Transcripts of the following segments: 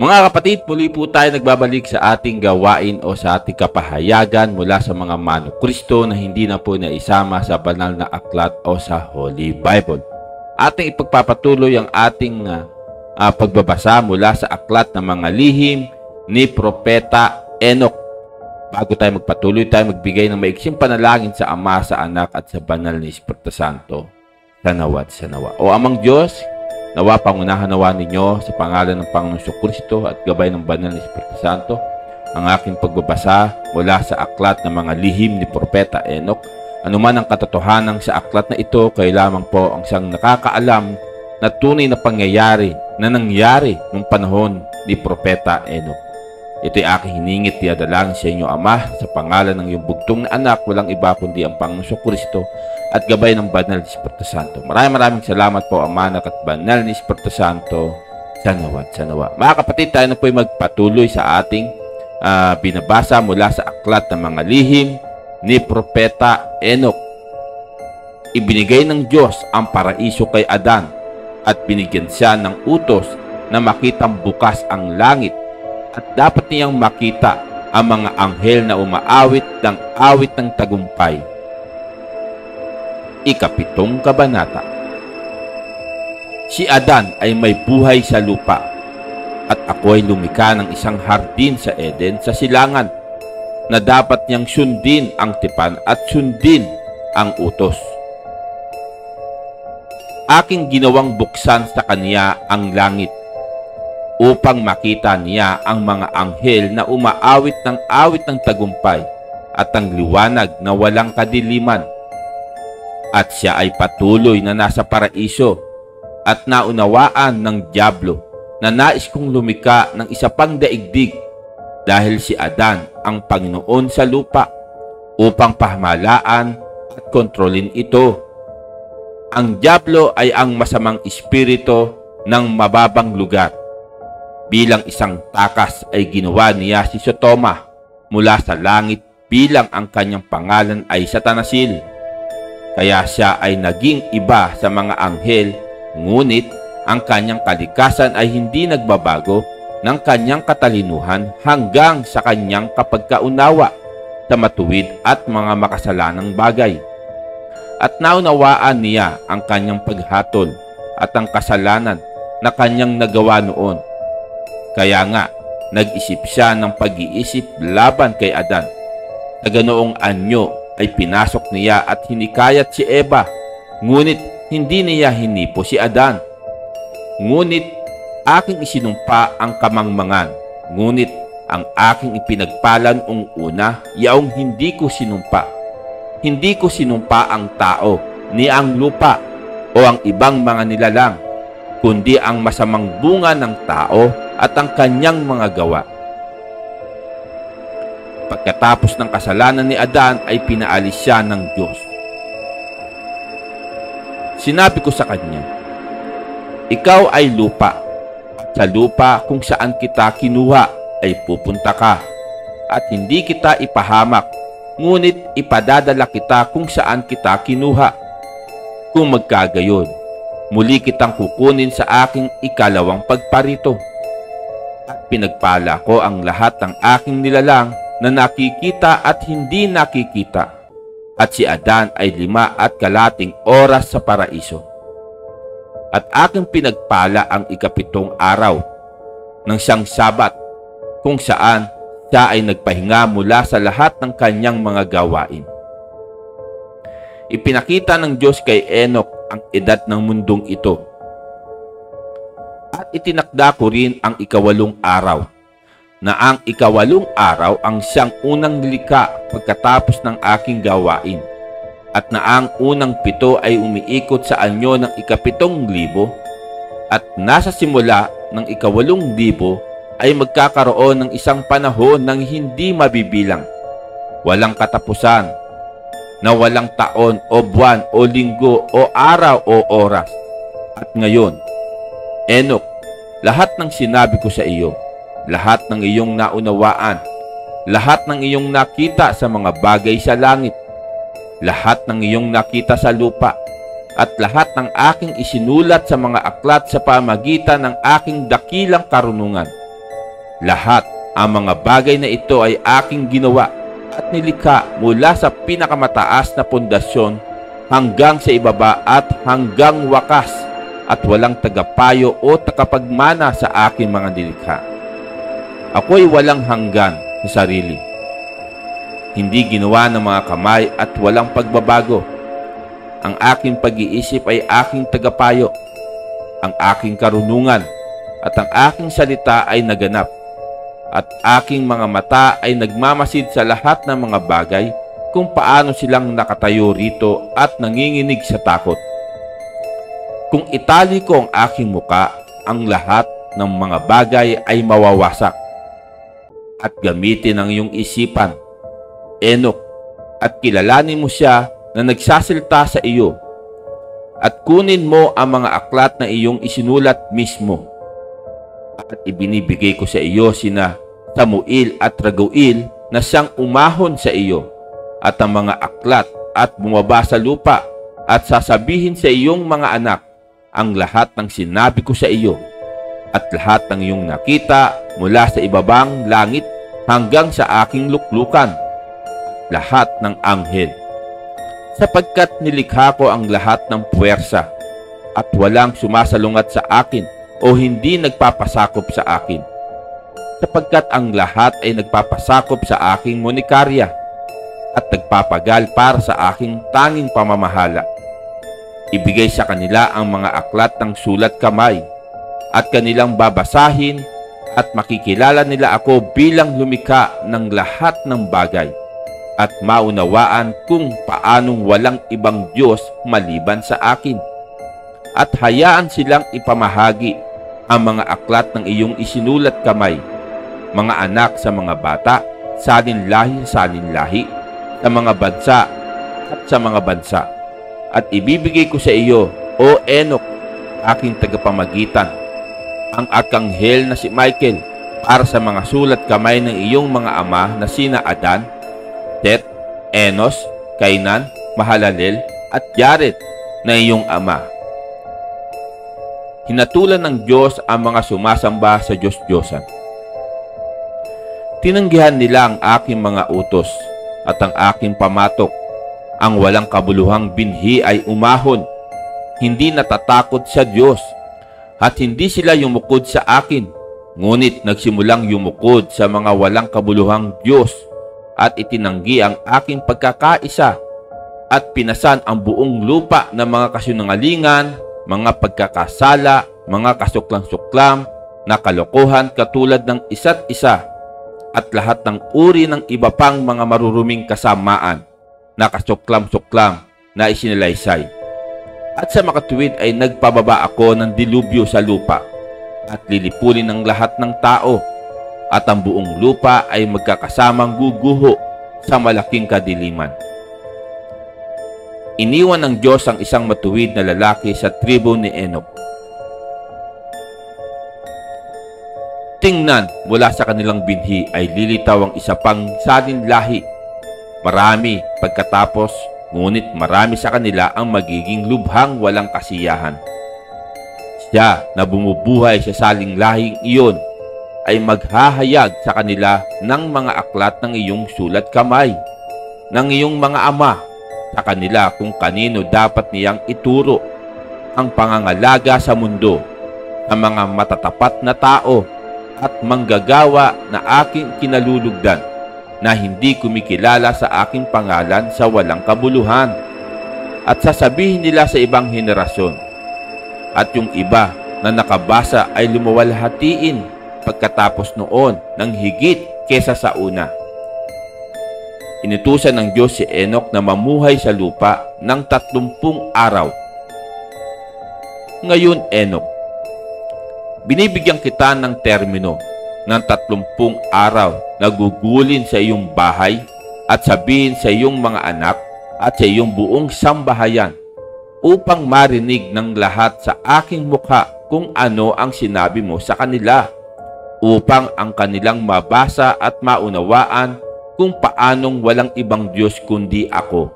Mga kapatid, muli po tayo nagbabalik sa ating gawain o sa ating kapahayagan mula sa mga manukristo na hindi na po naisama sa banal na aklat o sa Holy Bible. Ating ipagpapatuloy ang ating pagbabasa mula sa aklat ng mga lihim ni Propeta Enoch. Bago tayo magpatuloy, tayo magbigay ng maiksing panalangin sa Ama, sa Anak at sa Banal na Espiritu Santo. Sanawa at sanawa. O Amang Diyos, nawa pangunahan nawa ninyo sa pangalan ng Panginoong Kristo at gabay ng Banal na Espiritu Santo ang aking pagbabasa mula sa aklat ng mga lihim ni Propeta Enoch. Anuman ang katotohanan sa aklat na ito, kayo lamang po ang siyang nakakaalam na tunay na pangyayari na nangyari noong panahon ni Propeta Enoch. Ito'y aking hiningit, diadalangin sa inyo, Ama, sa pangalan ng iyong bugtong na anak, walang iba kundi ang Panginoong Kristo at gabay ng Banal na Espiritu Santo. Maraming salamat po, Ama, Anak at Banal na Espiritu Santo. Sanawa at sanawa. Mga kapatid, tayo na po'y magpatuloy sa ating binabasa mula sa aklat ng mga lihim ni Propeta Enoch. Ibinigay ng Diyos ang paraiso kay Adan at binigyan siya ng utos na makitang bukas ang langit at dapat niyang makita ang mga anghel na umaawit ng awit ng tagumpay. Ikapitong kabanata. Si Adan ay may buhay sa lupa at ako ay lumikha ng isang hardin sa Eden sa silangan na dapat niyang sundin ang tipan at sundin ang utos. Aking ginawang buksan sa kaniya ang langit upang makita niya ang mga anghel na umaawit ng awit ng tagumpay at ang liwanag na walang kadiliman. At siya ay patuloy na nasa paraiso at naunawaan ng dyablo na nais kong lumika ng isa pang daigdig dahil si Adan ang Panginoon sa lupa upang pahamalaan at kontrolin ito. Ang dyablo ay ang masamang espiritu ng mababang lugar. Bilang isang takas ay ginawa niya si Sodoma mula sa langit bilang ang kanyang pangalan ay Satanasil. Kaya siya ay naging iba sa mga anghel, ngunit ang kanyang kalikasan ay hindi nagbabago ng kanyang katalinuhan hanggang sa kanyang kapagkaunawa sa matuwid at mga makasalanang bagay. At naunawaan niya ang kanyang paghatol at ang kasalanan na kanyang nagawa noon. Kaya nga, nag-isip siya ng pag-iisip laban kay Adan. Sa ganoong anyo ay pinasok niya at hinikayat si Eva, ngunit hindi niya hinipo si Adan. Ngunit aking isinumpa ang kamangmangan, ngunit ang aking ipinagpala noong una, yaong hindi ko sinumpa. Hindi ko sinumpa ang tao, ni ang lupa, o ang ibang mga nilalang, kundi ang masamang bunga ng tao at ang kanyang mga gawa. Pagkatapos ng kasalanan ni Adan ay pinaalis siya ng Diyos. Sinabi ko sa kanya, ikaw ay lupa, at sa lupa kung saan kita kinuha ay pupunta ka, at hindi kita ipahamak, ngunit ipadadala kita kung saan kita kinuha. Kung magkagayon, muli kitang kukunin sa aking ikalawang pagparito. At pinagpala ko ang lahat ng aking nilalang na nakikita at hindi nakikita. At si Adan ay 5.25 oras sa paraiso. At aking pinagpala ang ikapitong araw ng siyang Sabat, kung saan siya ay nagpahinga mula sa lahat ng kanyang mga gawain. Ipinakita ng Diyos kay Enoch ang edad ng mundong ito. At itinakda ko rin ang ika-8 araw, na ang ika-8 araw ang siyang unang nilikha pagkatapos ng aking gawain, at na ang unang 7 ay umiikot sa anyo ng ika-7,000, at nasa simula ng ika-8,000 ay magkakaroon ng isang panahon ng hindi mabibilang, walang katapusan, na walang taon o buwan o linggo o araw o oras. At ngayon, Enoch, lahat ng sinabi ko sa iyo, lahat ng iyong naunawaan, lahat ng iyong nakita sa mga bagay sa langit, lahat ng iyong nakita sa lupa, at lahat ng aking isinulat sa mga aklat sa pamagitan ng aking dakilang karunungan, Lahat ang mga bagay na ito ay aking ginawa at nilikha mula sa pinakamataas na pundasyon hanggang sa ibaba at hanggang wakas, at walang tagapayo o takapagmana sa aking mga nilikha. Ako'y walang hanggan sa sarili, hindi ginawa ng mga kamay at walang pagbabago. Ang aking pag-iisip ay aking tagapayo, ang aking karunungan at ang aking salita ay naganap, at aking mga mata ay nagmamasid sa lahat ng mga bagay kung paano silang nakatayo rito at nanginginig sa takot. Kung itali ko ang aking muka, ang lahat ng mga bagay ay mawawasak. At gamitin ang iyong isipan, Enoch, at kilalanin mo siya na nagsasalita sa iyo. At kunin mo ang mga aklat na iyong isinulat mismo. At ibinibigay ko sa iyo sina Samuel at Raguel na siyang umahon sa iyo, at ang mga aklat at bumaba sa lupa, at sasabihin sa iyong mga anak ang lahat ng sinabi ko sa iyo, at lahat ng iyong nakita mula sa ibabang langit hanggang sa aking luklukan, lahat ng anghel. Sapagkat nilikha ko ang lahat ng puwersa, at walang sumasalungat sa akin o hindi nagpapasakop sa akin, sapagkat ang lahat ay nagpapasakop sa aking monikarya at nagpapagal para sa aking tanging pamamahala. Ibigay sa kanila ang mga aklat ng sulat kamay, at kanilang babasahin, at makikilala nila ako bilang lumikha ng lahat ng bagay, at maunawaan kung paanong walang ibang Diyos maliban sa akin. At hayaan silang ipamahagi ang mga aklat ng iyong isinulat kamay, mga anak sa mga bata, salinlahi sa salinlahi, sa mga bansa at sa mga bansa. At ibibigay ko sa iyo, O Enoch, aking tagapamagitan, ang arkanghel na si Michael, para sa mga sulat kamay ng iyong mga ama na sina Adan, Set, Enos, Kainan, Mahalalel at Jared na iyong ama. Hinatulan ng Diyos ang mga sumasamba sa Diyos-Diyosan. Tinanggihan nila ang aking mga utos at ang aking pamatok. Ang walang kabuluhang binhi ay umahon, hindi natatakot sa Diyos, at hindi sila yumukod sa akin, ngunit nagsimulang yumukod sa mga walang kabuluhang Diyos, at itinanggi ang aking pagkakaisa, at pinasan ang buong lupa ng mga kasinungalingan, mga pagkakasala, mga kasuklam-suklam, na kalokohan katulad ng isa't isa, at lahat ng uri ng iba pang mga maruruming kasamaan na kasuklam-suklam na isinalaysay. At sa makatuwid ay nagpababa ako ng dilubyo sa lupa, at lilipulin ng lahat ng tao, at ang buong lupa ay magkakasamang guguho sa malaking kadiliman. Iniwan ng Diyos ang isang matuwid na lalaki sa tribo ni Enoch. Tingnan, mula sa kanilang binhi ay lilitaw ang isa pang salinlahi. Marami pagkatapos, ngunit marami sa kanila ang magiging lubhang walang kasiyahan. Siya na bumubuhay sa salinlahing iyon ay maghahayag sa kanila ng mga aklat ng iyong sulat kamay, ng iyong mga ama, sa kanila kung kanino dapat niyang ituro ang pangangalaga sa mundo, sa mga matatapat na tao at manggagawa na aking kinalulugdan, na hindi kumikilala sa aking pangalan sa walang kabuluhan, at sasabihin nila sa ibang henerasyon, at yung iba na nakabasa ay lumawalhatiin pagkatapos noon ng higit kesa sa una. Inutusan ng Diyos si Enoch na mamuhay sa lupa ng 30 araw. Ngayon, Enoch, binibigyan kita ng termino ng 30 araw na gugulin sa iyong bahay at sabihin sa iyong mga anak at sa iyong buong sambahayan upang marinig ng lahat sa aking mukha kung ano ang sinabi mo sa kanila, upang ang kanilang mabasa at maunawaan kung paanong walang ibang Diyos kundi ako,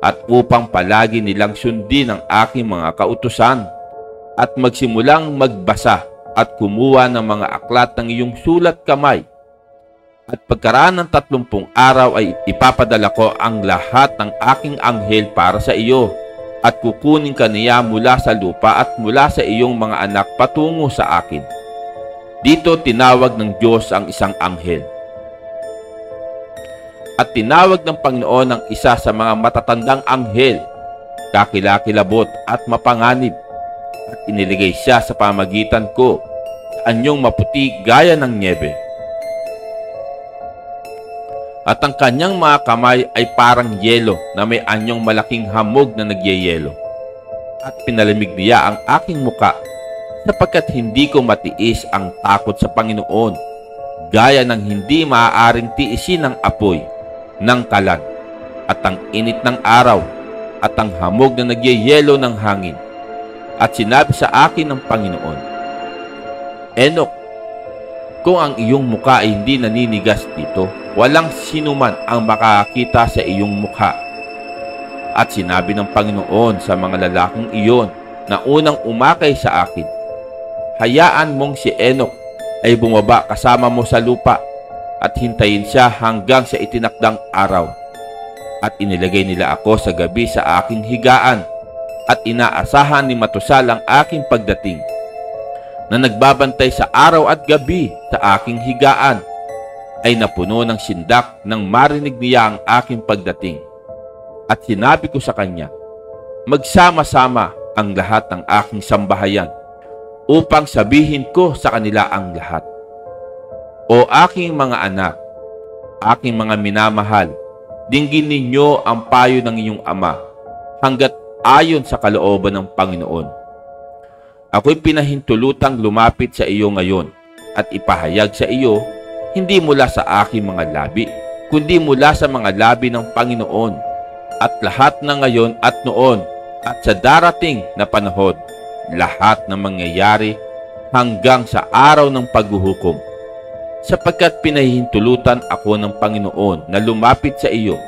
at upang palagi nilang sundin ang aking mga kautusan at magsimulang magbasa at kumuha ng mga aklat ng iyong sulat kamay. At pagkaraan ng 30 araw ay ipapadala ko ang lahat ng aking anghel para sa iyo, at kukunin ka niya mula sa lupa at mula sa iyong mga anak patungo sa akin. Dito tinawag ng Diyos ang isang anghel. At tinawag ng Panginoon ang isa sa mga matatandang anghel, kakilakilabot at mapanganib, at iniligay siya sa pamagitan ko sa anyong maputi gaya ng niebe. At ang kanyang mga kamay ay parang yelo na may anyong malaking hamog na nagyeyelo. At pinalamig niya ang aking muka, sapagkat hindi ko matiis ang takot sa Panginoon, gaya ng hindi maaaring tiisin ng apoy, ng kalan, at ang init ng araw, at ang hamog na nagyeyelo ng hangin. At sinabi sa akin ng Panginoon, Enoch, kung ang iyong muka ay hindi naninigas dito, walang sinuman ang makakita sa iyong mukha. At sinabi ng Panginoon sa mga lalaking iyon na unang umakay sa akin, hayaan mong si Enoch ay bumaba kasama mo sa lupa at hintayin siya hanggang sa itinakdang araw. At inilagay nila ako sa gabi sa aking higaan, at inaasahan ni Matusal ang aking pagdating, na nagbabantay sa araw at gabi sa aking higaan, ay napuno ng sindak nang marinig niya ang aking pagdating. At sinabi ko sa kanya, magsama-sama ang lahat ng aking sambahayan upang sabihin ko sa kanila ang lahat. O aking mga anak, aking mga minamahal, dinggin ninyo ang payo ng inyong ama hanggat ayon sa kalooban ng Panginoon. Ako'y pinahintulutang lumapit sa iyo ngayon at ipahayag sa iyo, hindi mula sa aking mga labi, kundi mula sa mga labi ng Panginoon, at lahat na ngayon at noon at sa darating na panahon, lahat na mangyayari hanggang sa araw ng paghuhukom. Sapagkat pinahintulutan ako ng Panginoon na lumapit sa iyo,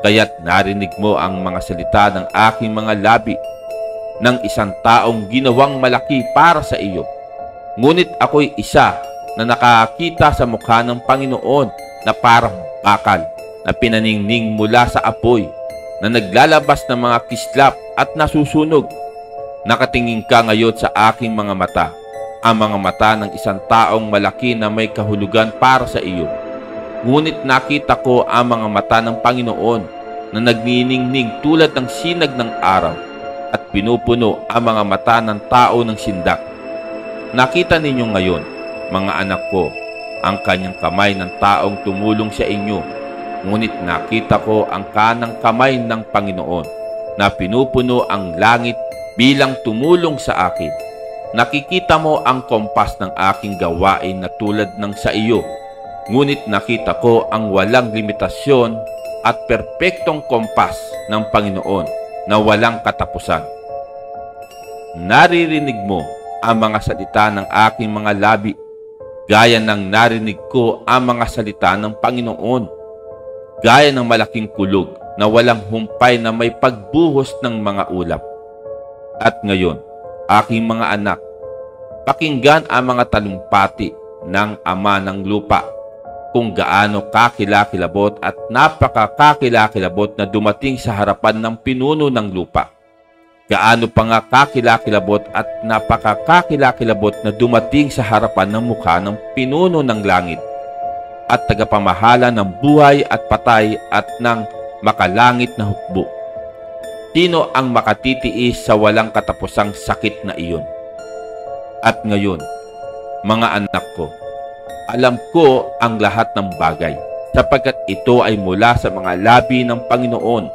kaya't narinig mo ang mga salita ng aking mga labi, ng isang taong ginawang malaki para sa iyo. Ngunit ako'y isa na nakakita sa mukha ng Panginoon na parang bakal na pinaningning mula sa apoy, na naglalabas ng mga kislap at nasusunog. Nakatingin ka ngayon sa aking mga mata, ang mga mata ng isang taong malaki na may kahulugan para sa iyo. Ngunit nakita ko ang mga mata ng Panginoon na nagniningning tulad ng sinag ng araw, at pinupuno ang mga mata ng tao ng sindak. Nakita ninyo ngayon, mga anak ko, ang kanyang kamay ng taong tumulong sa inyo. Ngunit nakita ko ang kanang kamay ng Panginoon na pinupuno ang langit bilang tumulong sa akin. Nakikita mo ang kompas ng aking gawain na tulad ng sa iyo. Ngunit nakita ko ang walang limitasyon at perpektong kompas ng Panginoon na walang katapusan. Naririnig mo ang mga salita ng aking mga labi, gaya ng narinig ko ang mga salita ng Panginoon, gaya ng malaking kulog na walang humpay na may pagbuhos ng mga ulap. At ngayon, aking mga anak, pakinggan ang mga talumpati ng Ama ng lupa, kung gaano kakilakilabot at napakakakilakilabot na dumating sa harapan ng pinuno ng lupa. Gaano pa nga kakilakilabot at napakakakilakilabot na dumating sa harapan ng mukha ng pinuno ng langit at tagapamahala ng buhay at patay at ng makalangit na hukbo. Sino ang makatitiis sa walang katapusang sakit na iyon? At ngayon, mga anak ko, alam ko ang lahat ng bagay, sapagkat ito ay mula sa mga labi ng Panginoon,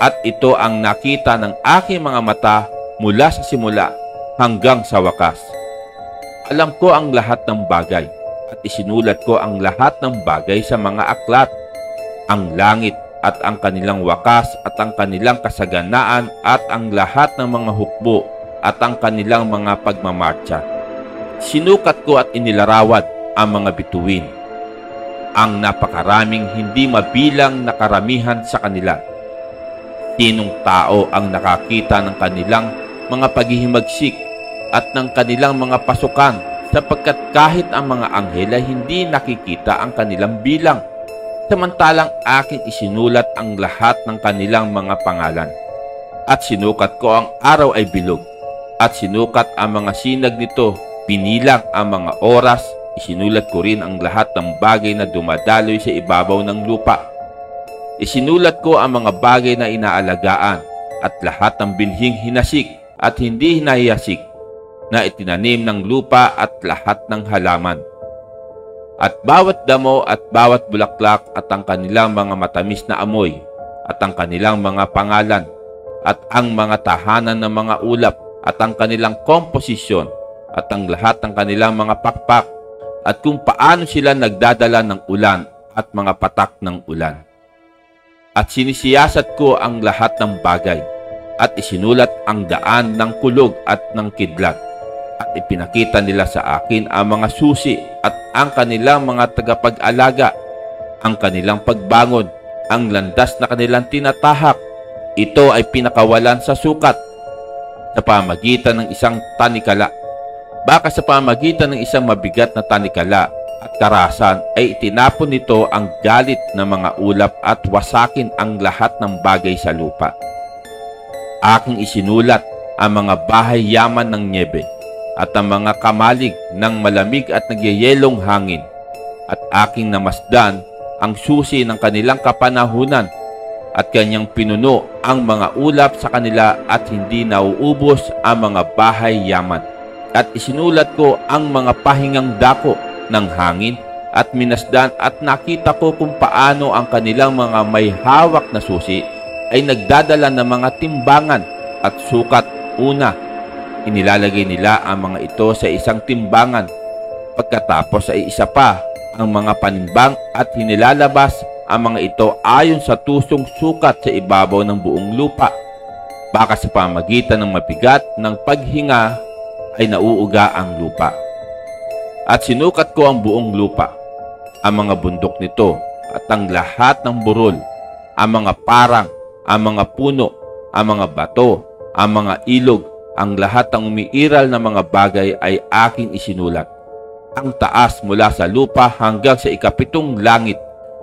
at ito ang nakita ng aking mga mata mula sa simula hanggang sa wakas. Alam ko ang lahat ng bagay, at isinulat ko ang lahat ng bagay sa mga aklat, ang langit at ang kanilang wakas at ang kanilang kasaganaan at ang lahat ng mga hukbo at ang kanilang mga pagmamartsa. Sinukat ko at inilarawad ang mga bituin, ang napakaraming hindi mabilang na karamihan sa kanila. Sinong tao ang nakakita ng kanilang mga paghihimagsik at ng kanilang mga pasukan sapagkat kahit ang mga anghel ay hindi nakikita ang kanilang bilang, samantalang aking isinulat ang lahat ng kanilang mga pangalan. At sinukat ko ang araw ay bilog, at sinukat ang mga sinag nito, pinilang ang mga oras, isinulat ko rin ang lahat ng bagay na dumadaloy sa ibabaw ng lupa. Isinulat ko ang mga bagay na inaalagaan, at lahat ng bilhing hinasik at hindi hinahiyasik, na itinanim ng lupa at lahat ng halaman. At bawat damo at bawat bulaklak at ang kanilang mga matamis na amoy, at ang kanilang mga pangalan, at ang mga tahanan ng mga ulap, at ang kanilang komposisyon, at ang lahat ng kanilang mga pakpak, at kung paano sila nagdadala ng ulan at mga patak ng ulan. At sinisiyasat ko ang lahat ng bagay, at isinulat ang daan ng kulog at ng kidlat, at ipinakita nila sa akin ang mga susi at ang kanilang mga tagapag-alaga, ang kanilang pagbangon, ang landas na kanilang tinatahak. Ito ay pinakawalan sa sukat sa pamagitan ng isang tanikala. Baka sa pamagitan ng isang mabigat na tanikala at karasan ay itinapon nito ang galit ng mga ulap at wasakin ang lahat ng bagay sa lupa. Aking isinulat ang mga bahay yaman ng nyebe at ang mga kamalig ng malamig at nagyayelong hangin, at aking namasdan ang susi ng kanilang kapanahunan, at kanyang pinuno ang mga ulap sa kanila at hindi nauubos ang mga bahay yaman. At isinulat ko ang mga pahingang dako ng hangin at minasdan, at nakita ko kung paano ang kanilang mga may hawak na susi ay nagdadala ng mga timbangan at sukat. Una, inilalagay nila ang mga ito sa isang timbangan. Pagkatapos ay isa pa ang mga panimbang at hinilalabas ang mga ito ayon sa tusong sukat sa ibabaw ng buong lupa. Baka sa pamagitan ng mabigat ng paghinga ay nauuga ang lupa. At sinukat ko ang buong lupa, ang mga bundok nito at ang lahat ng burol, ang mga parang, ang mga puno, ang mga bato, ang mga ilog, ang lahat ng umiiral na mga bagay ay aking isinulat. Ang taas mula sa lupa hanggang sa ikapitong langit,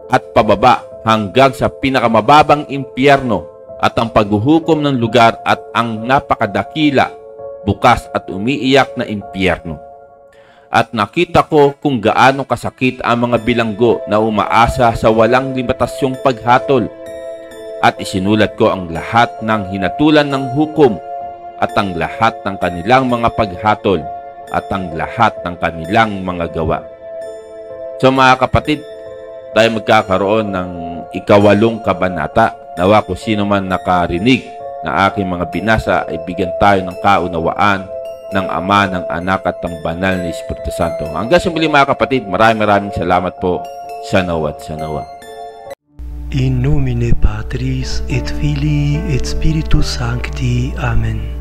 at pababa hanggang sa pinakamababang impyerno, at ang paghuhukom ng lugar at ang napakadakila, bukas at umiiyak na impyerno. At nakita ko kung gaano kasakit ang mga bilanggo na umaasa sa walang limitasyong paghatol. At isinulat ko ang lahat ng hinatulan ng hukom, at ang lahat ng kanilang mga paghatol, at ang lahat ng kanilang mga gawa. So mga kapatid, tayo magkakaroon ng ikawalong kabanata. Nawa kung sino man nakarinig na aking mga binasa ay bigyan tayo ng kaunawaan ng Ama, ng Anak at ng Banal na Espiritu Santo. Hanggang sa muli mga kapatid, maraming salamat po. Sana at sanawa. In nomine Patris et Filii et Spiritus Sancti. Amen.